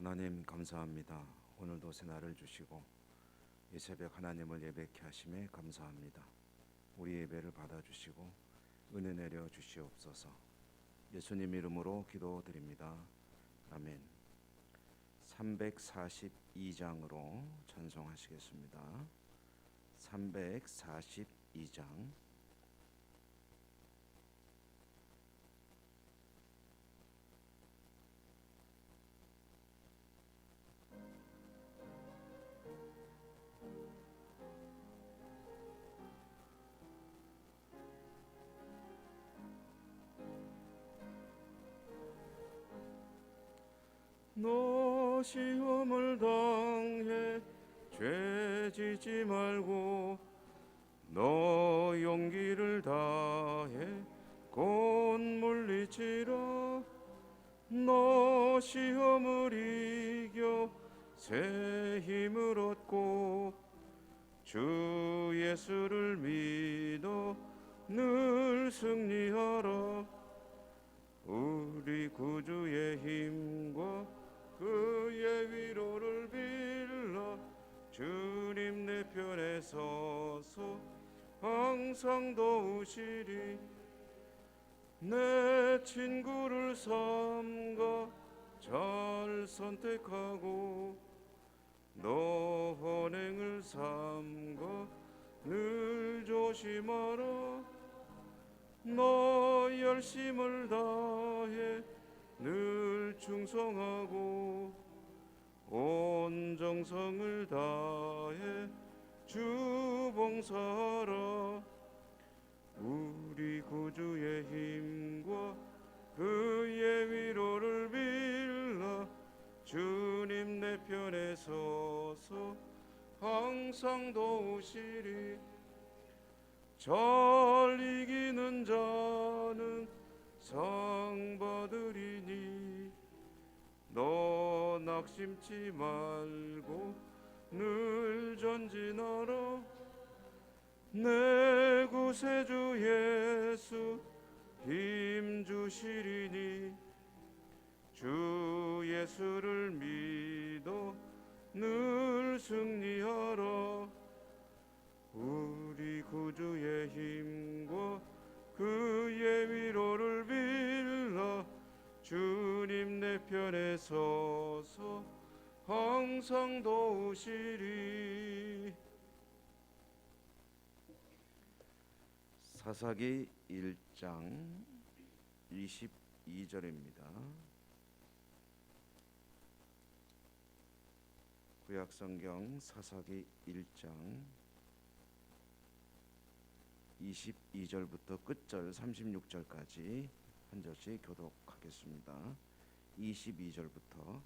하나님 감사합니다. 오늘도 새 날을 주시고 이 새벽 하나님을 예배케 하심에 감사합니다. 우리 예배를 받아주시고 은혜 내려 주시옵소서. 예수님 이름으로 기도드립니다. 아멘. 342장으로 찬송하시겠습니다. 342장. 너 시험을 당해 죄 짓지 말고 너 용기를 다해 곧 물리치라. 너 시험을 이겨 새 힘을 얻고 주 예수를 믿어 늘 승리하라. 우리 구주의 힘과 그의 위로를 빌라. 주님 내 편에 서서 항상 도우시리. 내 친구를 삼가 잘 선택하고 너 헌행을 삼가 늘 조심하라. 너 열심을 다해 늘 충성하고 온 정성을 다해 주 봉사하라. 우리 구주의 힘과 그의 위로를 빌라. 주님 내 편에 서서 항상 도우시리. 잘 이기는 자는 상 받으리니 너 낙심치 말고 늘 전진하라. 내 구세주 예수 힘 주시리니 주 예수를 믿어 늘 승리하라. 우리 구주의 힘과 그의 위로를 빌라. 주님 내 편에 서서 항상 도우시리. 사사기 1장 22절입니다. 구약성경 사사기 1장 22절부터 끝절 36절까지 한 절씩 교독하겠습니다. 22절부터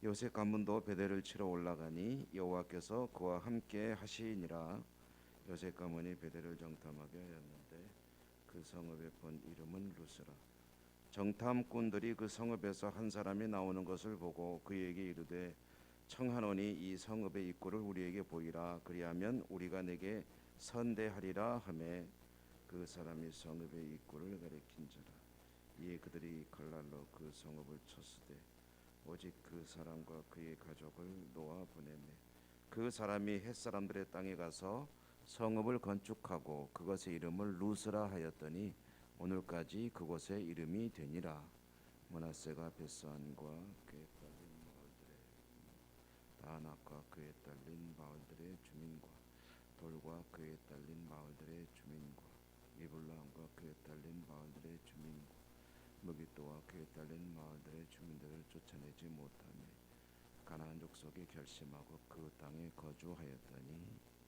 요셉 가문도 베델을 치러 올라가니 여호와께서 그와 함께 하시니라. 요셉 가문이 베델을 정탐하게 하였는데 그 성읍의 본 이름은 루스라. 정탐꾼들이 그 성읍에서 한 사람이 나오는 것을 보고 그에게 이르되 청하노니 이 성읍의 입구를 우리에게 보이라. 그리하면 우리가 내게 선대하리라 하매 그 사람이 성읍의 입구를 가리킨지라. 이에 그들이 칼날로 그 성읍을 쳤으되 오직 그 사람과 그의 가족을 놓아 보내매 그 사람이 햇사람들의 땅에 가서 성읍을 건축하고 그것의 이름을 루스라 하였더니 오늘까지 그곳의 이름이 되니라. 므낫세가 벳산과 그에 딸린 마을들의 다낙과 그에 딸린 마을들의 주민과 돌과 그에 딸린 마을들의 주민과 이블람과 그에 딸린 마을들의 주민과 무기또와 그에 딸린 마을들의 주민들을 쫓아내지 못하며 가나안 족속이 결심하고 그 땅에 거주하였더니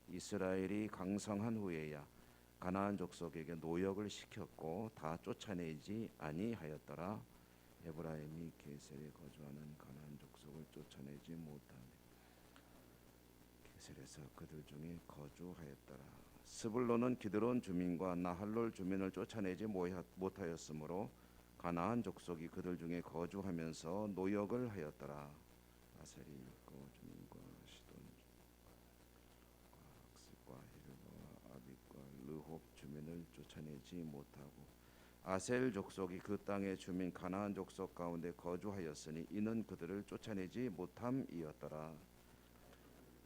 이스라엘이 강성한 후에야 가나안 족속에게 노역을 시켰고 다 쫓아내지 아니하였더라. 에브라임이 게셀에 거주하는 가나안 족속을 쫓아내지 못하며 게셀에서 그들 중에 거주하였더라. 스불론은 기드론 주민과 나할롤 주민을 쫓아내지 못하였으므로 가나안 족속이 그들 중에 거주하면서 노역을 하였더라. 아셀이 있고 주민과 시돈 과 악습과 히르와 아빅과 르홉 주민을 쫓아내지 못하고 아셀 족속이 그 땅의 주민 가나안 족속 가운데 거주하였으니 이는 그들을 쫓아내지 못함이었더라.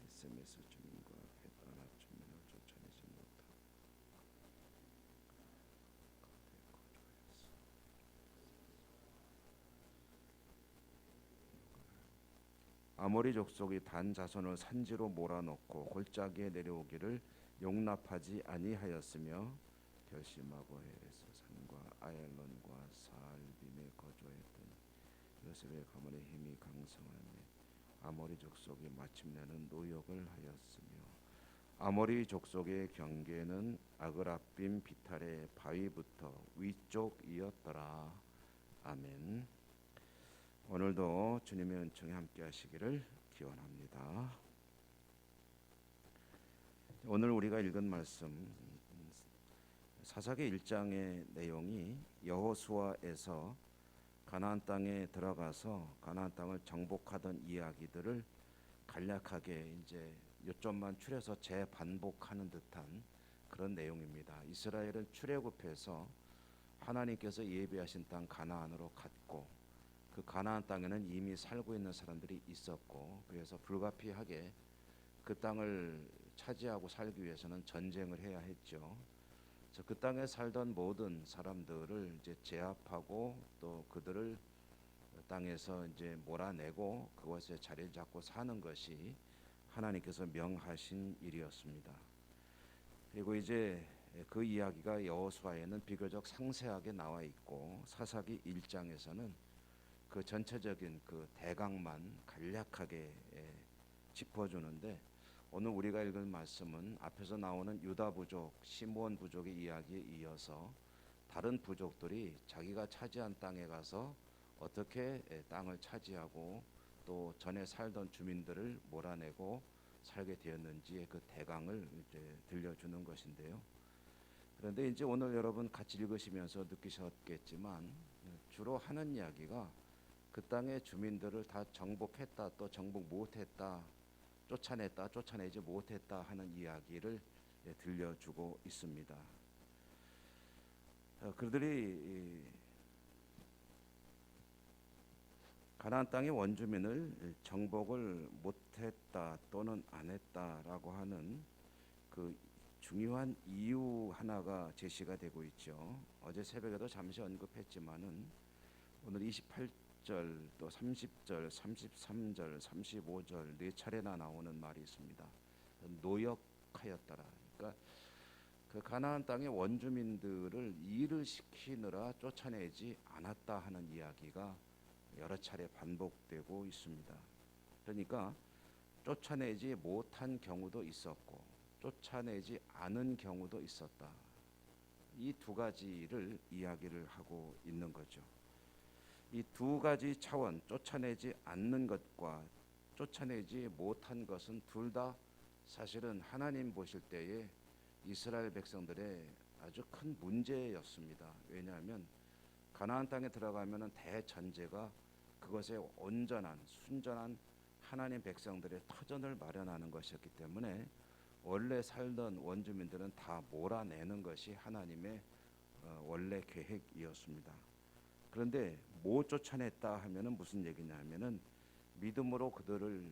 에스메스 주민과 베다나 주민을 쫓아내지 못함. 아모리 족속이 단 자손을 산지로 몰아넣고 골짜기에 내려오기를 용납하지 아니하였으며 결심하고 헤레스 산과 아얄론과 사알빔에 거주했더니 요셉의 가문의 힘이 강성하며 아모리 족속이 마침내는 노역을 하였으며 아모리 족속의 경계는 아그라빔 비탈의 바위부터 위쪽이었더라. 아멘. 오늘도 주님의 은총에 함께 하시기를 기원합니다. 오늘 우리가 읽은 말씀 사사기 1장의 내용이 여호수아에서 가나안 땅에 들어가서 가나안 땅을 정복하던 이야기들을 간략하게 이제 요점만 추려서 재반복하는 듯한 그런 내용입니다. 이스라엘은 출애굽해서 하나님께서 예비하신 땅 가나안으로 갔고 그 가나안 땅에는 이미 살고 있는 사람들이 있었고 그래서 불가피하게 그 땅을 차지하고 살기 위해서는 전쟁을 해야 했죠. 그래서 그 땅에 살던 모든 사람들을 이제 제압하고 또 그들을 땅에서 이제 몰아내고 그것에 자리를 잡고 사는 것이 하나님께서 명하신 일이었습니다. 그리고 이제 그 이야기가 여호수아에는 비교적 상세하게 나와 있고 사사기 1장에서는 그 전체적인 그 대강만 간략하게 짚어주는데 오늘 우리가 읽을 말씀은 앞에서 나오는 유다 부족, 시므온 부족의 이야기에 이어서 다른 부족들이 자기가 차지한 땅에 가서 어떻게 땅을 차지하고 또 전에 살던 주민들을 몰아내고 살게 되었는지의 그 대강을 이제 들려주는 것인데요. 그런데 이제 오늘 여러분 같이 읽으시면서 느끼셨겠지만 주로 하는 이야기가 그 땅의 주민들을 다 정복했다 또 정복 못했다 쫓아냈다 쫓아내지 못했다 하는 이야기를 들려주고 있습니다. 그들이 가나안 땅의 원주민을 정복을 못했다 또는 안 했다라고 하는 그 중요한 이유 하나가 제시가 되고 있죠. 어제 새벽에도 잠시 언급했지만은 오늘 28절 또 30절, 33절, 35절 네 차례나 나오는 말이 있습니다. 노역하였더라. 그러니까 그 가나안 땅의 원주민들을 일을 시키느라 쫓아내지 않았다 하는 이야기가 여러 차례 반복되고 있습니다. 그러니까 쫓아내지 못한 경우도 있었고 쫓아내지 않은 경우도 있었다. 이 두 가지를 이야기를 하고 있는 거죠. 이 두 가지 차원, 쫓아내지 않는 것과 쫓아내지 못한 것은 둘 다 사실은 하나님 보실 때에 이스라엘 백성들의 아주 큰 문제였습니다. 왜냐하면 가나안 땅에 들어가면은 대전제가 그것에 온전한 순전한 하나님 백성들의 터전을 마련하는 것이었기 때문에 원래 살던 원주민들은 다 몰아내는 것이 하나님의 원래 계획이었습니다. 그런데 못 쫓아냈다 하면은 무슨 얘기냐면은 믿음으로 그들을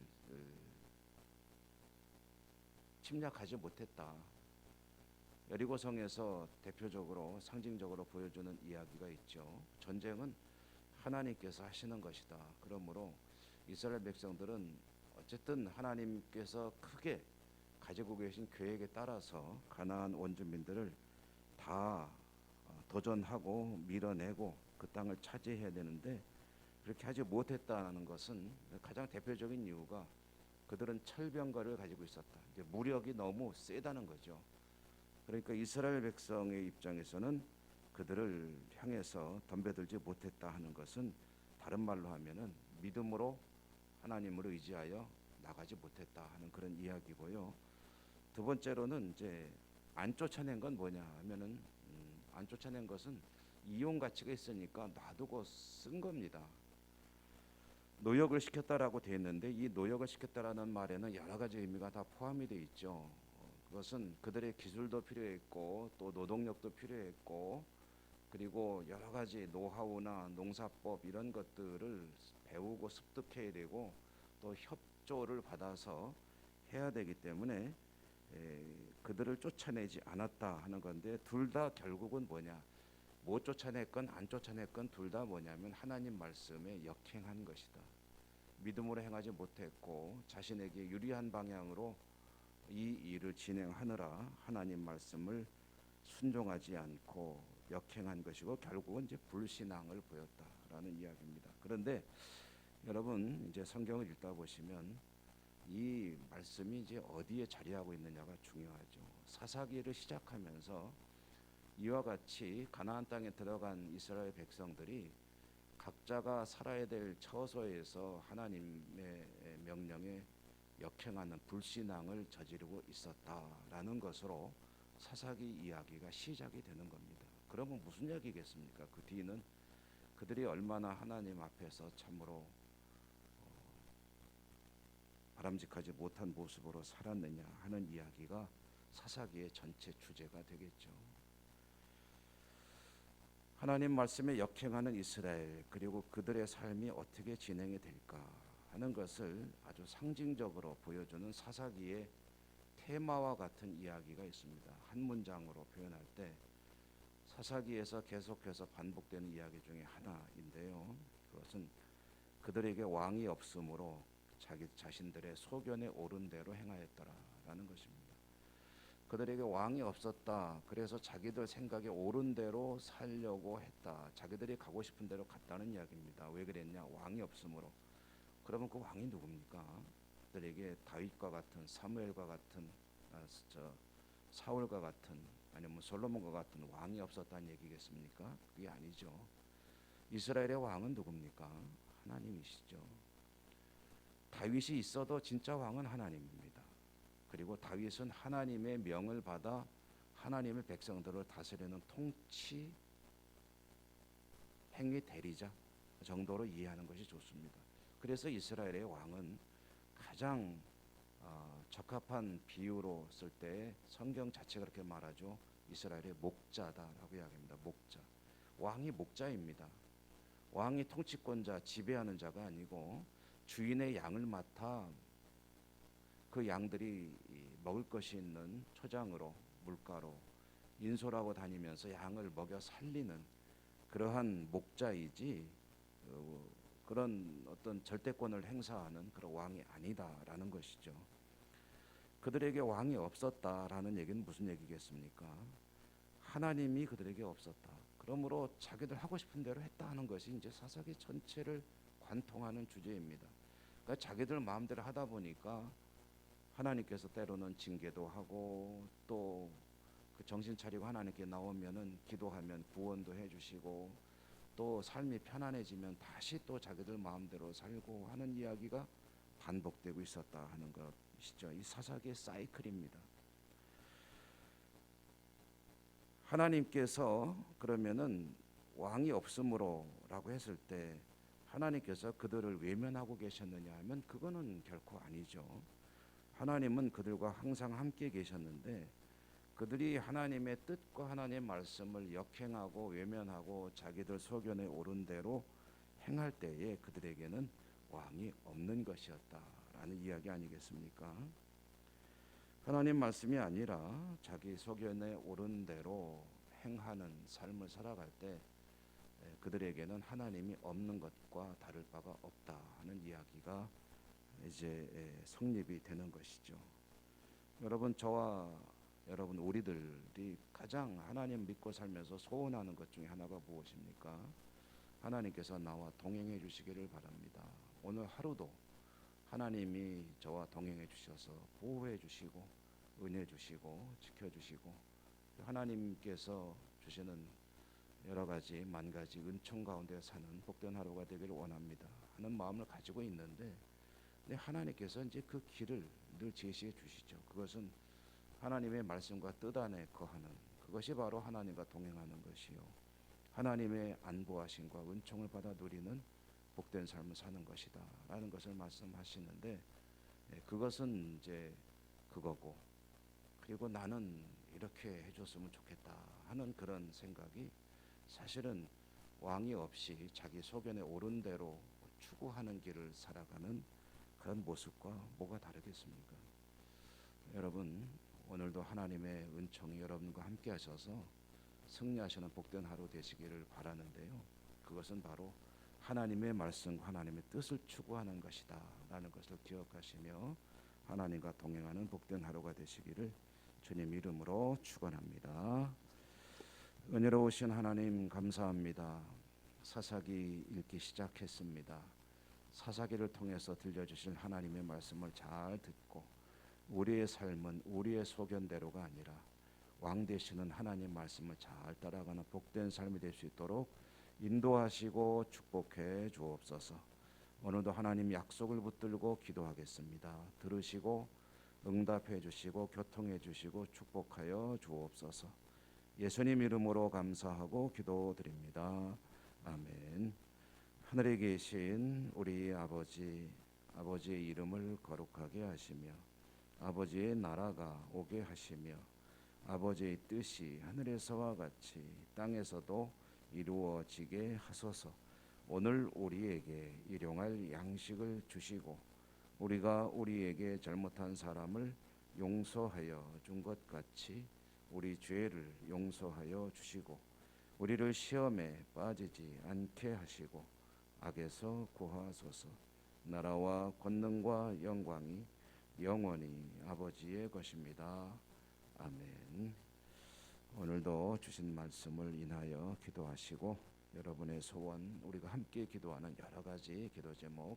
침략하지 못했다. 여리고성에서 대표적으로 상징적으로 보여주는 이야기가 있죠. 전쟁은 하나님께서 하시는 것이다. 그러므로 이스라엘 백성들은 어쨌든 하나님께서 크게 가지고 계신 계획에 따라서 가나안 원주민들을 다 도전하고 밀어내고 그 땅을 차지해야 되는데 그렇게 하지 못했다는 것은 가장 대표적인 이유가 그들은 철병거를 가지고 있었다. 이제 무력이 너무 세다는 거죠. 그러니까 이스라엘 백성의 입장에서는 그들을 향해서 덤벼들지 못했다 하는 것은 다른 말로 하면은 믿음으로 하나님을 의지하여 나가지 못했다 하는 그런 이야기고요. 두 번째로는 이제 안 쫓아낸 건 뭐냐 하면은 안 쫓아낸 것은 이용 가치가 있으니까 놔두고 쓴 겁니다. 노역을 시켰다라고 되어 있는데 이 노역을 시켰다라는 말에는 여러 가지 의미가 다 포함이 되어 있죠. 그것은 그들의 기술도 필요했고 또 노동력도 필요했고 그리고 여러 가지 노하우나 농사법 이런 것들을 배우고 습득해야 되고 또 협조를 받아서 해야 되기 때문에 그들을 쫓아내지 않았다 하는 건데, 둘 다 결국은 뭐냐, 못 쫓아냈건 안 쫓아냈건 둘 다 뭐냐면 하나님 말씀에 역행한 것이다. 믿음으로 행하지 못했고 자신에게 유리한 방향으로 이 일을 진행하느라 하나님 말씀을 순종하지 않고 역행한 것이고 결국은 이제 불신앙을 보였다라는 이야기입니다. 그런데 여러분 이제 성경을 읽다 보시면 이 말씀이 이제 어디에 자리하고 있느냐가 중요하죠. 사사기를 시작하면서 이와 같이 가나안 땅에 들어간 이스라엘 백성들이 각자가 살아야 될 처소에서 하나님의 명령에 역행하는 불신앙을 저지르고 있었다라는 것으로 사사기 이야기가 시작이 되는 겁니다. 그러면 무슨 이야기겠습니까? 그 뒤는 그들이 얼마나 하나님 앞에서 참으로 바람직하지 못한 모습으로 살았느냐 하는 이야기가 사사기의 전체 주제가 되겠죠. 하나님 말씀에 역행하는 이스라엘, 그리고 그들의 삶이 어떻게 진행이 될까 하는 것을 아주 상징적으로 보여주는 사사기의 테마와 같은 이야기가 있습니다. 한 문장으로 표현할 때 사사기에서 계속해서 반복되는 이야기 중에 하나인데요. 그것은 그들에게 왕이 없으므로 자기 자신들의 소견에 오른 대로 행하였더라라는 것입니다. 그들에게 왕이 없었다. 그래서 자기들 생각에 옳은 대로 살려고 했다. 자기들이 가고 싶은 대로 갔다는 이야기입니다. 왜 그랬냐? 왕이 없으므로. 그러면 그 왕이 누굽니까? 그들에게 다윗과 같은, 사무엘과 같은, 사울과 같은, 아니면 솔로몬과 같은 왕이 없었다는 얘기겠습니까? 그게 아니죠. 이스라엘의 왕은 누굽니까? 하나님이시죠. 다윗이 있어도 진짜 왕은 하나님입니다. 그리고 다윗은 하나님의 명을 받아 하나님의 백성들을 다스리는 통치 행위 대리자 정도로 이해하는 것이 좋습니다. 그래서 이스라엘의 왕은 가장 적합한 비유로 쓸 때 성경 자체가 그렇게 말하죠. 이스라엘의 목자다라고 이야기합니다. 목자. 왕이 목자입니다. 왕이 통치권자, 지배하는 자가 아니고 주인의 양을 맡아 그 양들이 먹을 것이 있는 초장으로, 물가로 인솔하고 다니면서 양을 먹여 살리는 그러한 목자이지 그런 어떤 절대권을 행사하는 그런 왕이 아니다라는 것이죠. 그들에게 왕이 없었다라는 얘기는 무슨 얘기겠습니까? 하나님이 그들에게 없었다. 그러므로 자기들 하고 싶은 대로 했다 하는 것이 이제 사사기 전체를 관통하는 주제입니다. 그러니까 자기들 마음대로 하다 보니까 하나님께서 때로는 징계도 하고 또 그 정신 차리고 하나님께 나오면은 기도하면 구원도 해주시고 또 삶이 편안해지면 다시 또 자기들 마음대로 살고 하는 이야기가 반복되고 있었다 하는 것이죠. 이 사사기의 사이클입니다. 하나님께서 그러면은 왕이 없으므로라고 했을 때 하나님께서 그들을 외면하고 계셨느냐 하면 그거는 결코 아니죠. 하나님은 그들과 항상 함께 계셨는데 그들이 하나님의 뜻과 하나님의 말씀을 역행하고 외면하고 자기들 소견에 오른 대로 행할 때에 그들에게는 왕이 없는 것이었다라는 이야기 아니겠습니까? 하나님 말씀이 아니라 자기 소견에 오른 대로 행하는 삶을 살아갈 때 그들에게는 하나님이 없는 것과 다를 바가 없다 하는 이야기가 이제 성립이 되는 것이죠. 여러분, 저와 여러분 우리들이 가장 하나님 믿고 살면서 소원하는 것 중에 하나가 무엇입니까? 하나님께서 나와 동행해 주시기를 바랍니다. 오늘 하루도 하나님이 저와 동행해 주셔서 보호해 주시고 은혜 주시고 지켜 주시고 하나님께서 주시는 여러 가지 만 가지 은총 가운데 사는 복된 하루가 되기를 원합니다 하는 마음을 가지고 있는데, 하나님께서 이제 그 길을 늘 제시해 주시죠. 그것은 하나님의 말씀과 뜻 안에 거하는 그것이 바로 하나님과 동행하는 것이요, 하나님의 안보하심과 은총을 받아 누리는 복된 삶을 사는 것이다 라는 것을 말씀하시는데, 그것은 이제 그거고, 그리고 나는 이렇게 해줬으면 좋겠다 하는 그런 생각이 사실은 왕이 없이 자기 소견에 옳은 대로 추구하는 길을 살아가는 그런 모습과 뭐가 다르겠습니까? 여러분, 오늘도 하나님의 은총이 여러분과 함께 하셔서 승리하시는 복된 하루 되시기를 바라는데요. 그것은 바로 하나님의 말씀과 하나님의 뜻을 추구하는 것이다 라는 것을 기억하시며 하나님과 동행하는 복된 하루가 되시기를 주님 이름으로 축원합니다. 은혜로우신 하나님 감사합니다. 사사기 읽기 시작했습니다. 사사기를 통해서 들려주신 하나님의 말씀을 잘 듣고 우리의 삶은 우리의 소견대로가 아니라 왕 되시는 하나님 말씀을 잘 따라가는 복된 삶이 될 수 있도록 인도하시고 축복해 주옵소서. 오늘도 하나님 약속을 붙들고 기도하겠습니다. 들으시고 응답해 주시고 교통해 주시고 축복하여 주옵소서. 예수님 이름으로 감사하고 기도드립니다. 아멘. 하늘에 계신 우리 아버지, 아버지의 이름을 거룩하게 하시며 아버지의 나라가 오게 하시며 아버지의 뜻이 하늘에서와 같이 땅에서도 이루어지게 하소서. 오늘 우리에게 일용할 양식을 주시고 우리가 우리에게 잘못한 사람을 용서하여 준 것 같이 우리 죄를 용서하여 주시고 우리를 시험에 빠지지 않게 하시고 악에서 구하소서. 나라와 권능과 영광이 영원히 아버지의 것입니다. 아멘. 오늘도 주신 말씀을 인하여 기도하시고 여러분의 소원, 우리가 함께 기도하는 여러 가지 기도 제목,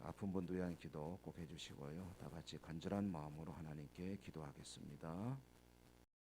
아픈 분들 위한 기도 꼭 해주시고요. 다 같이 간절한 마음으로 하나님께 기도하겠습니다.